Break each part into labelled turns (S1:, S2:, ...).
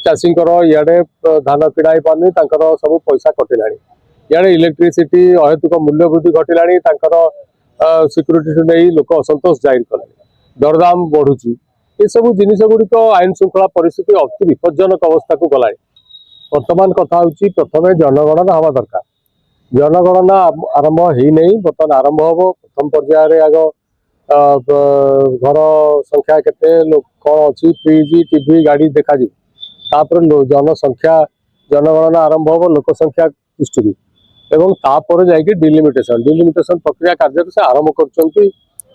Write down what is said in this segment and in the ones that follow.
S1: चाषी इे धान किड़ा पारनी सब पैसा कटिला इे इलेक्ट्रिसिटी अहेतुक मूल्य वृद्धि घटला सिक्यूरीटी नहीं लोक असंतोष जाहिर कला दरदाम बढ़ुची ये सब जिन गुड़िक आईन श्रृंखला परिस्थिति अति विपज्जनक अवस्था को गला वर्तमान कथा हूँ प्रथम जनगणना हवा दरकार जनगणना आरंभ ही नहीं बर्तमान आरंभ हम प्रथम पर्यायर आग घर संख्या केते कौन अच्छी फ्रिज टीवी गाड़ी देखा जनसंख्या जनगणना आरंभ हम लोक संख्या दृष्टि एवं तापर जाकि डिलिमिटेशन प्रक्रिया कार्य से आरंभ कर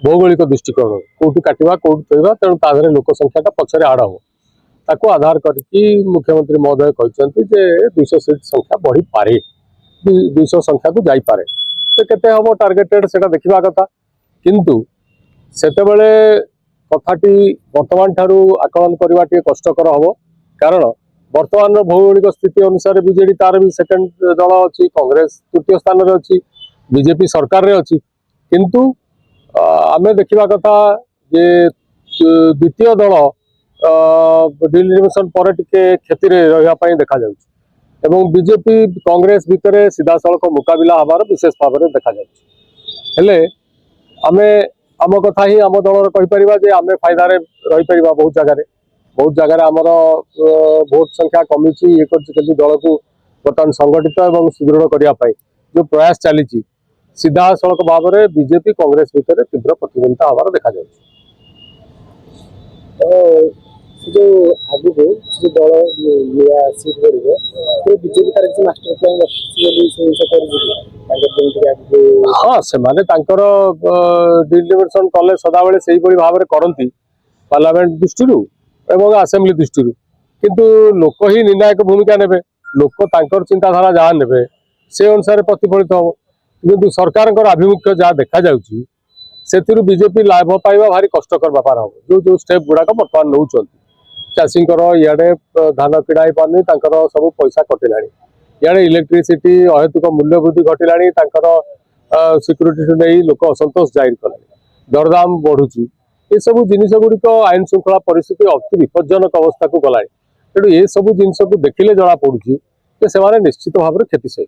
S1: भौगोलिक दृष्टिकोण कौटू काटा कौटू थोड़ा तेणु ताधर लोक संख्या पचर आड़ हम ताको आधार करके मुख्यमंत्री महोदय कहते 200 सीट संख्या बढ़ी पारे 200 संख्या को जापे तो केते हम टार्गेटेड से देखा कथा किंतु सेतेबेले कथाटी वर्तमान ठारू आकलन करवा कष्टकर हम कारण वर्तमान भौगोलिक स्थिति अनुसार बीजेडी तार भी सेकेंड दल अच्छी कांग्रेस तृतीय स्थान में अच्छी बीजेपी सरकार रे अच्छी किंतु आमे देखा कथा जे द्वितीय दल डिलिमिटेशन पर टिके क्षति रही देखा एवं बीजेपी कांग्रेस भितर सीधा सड़क मुकाबला हमार विशेष भाव में देखा आमे आम कथा ही आम दल कहीपर आम फायदार रहीपर बहुत जगह आमर भोट संख्या कमी ये दल को बर्तमान संगठित और सुदृढ़ करने जो प्रयास चली सीधा सड़क भाव में बीजेपी कांग्रेस भितर तीव्र प्रतिद्वंदिता हमार देखा
S2: जो आगु जो दल युवा सीट बढ़ बीजेपी तार किसी मास्टर प्लान
S1: हाँ से डिलिमिटेशन कले सदाबले से भाव में करती पार्लियामेंट दृष्टि एवं आसेम्बली दृष्टि किंतु लोक ही निर्णायक भूमिका ने लोक चिंताधारा जहाँ ने से अनुसार प्रतिफलित हम किंतु सरकार आभिमुख्य जहाँ देखा से बीजेपी लाभ पाइबा भारी कष्टकर बेपार हम जो जो स्टेप गुड़ाक बर्तमान नौ चाषी इे धान किड़ा पारनी सब पैसा कटिला इे इलेक्ट्रिसिटी अहेतुक मूल्य वृद्धि घटला सिक्यूरीटी नहीं लोक असंतोष जाहिर कला दरदाम बढ़ुची ये सब जिन गुड़िक आईन श्रृंखला परिस्थिति अति विपज्जनक अवस्था को गला तेणु ये सब जिन को देखिले जना पड़ी से निश्चित भाव में क्षति सही।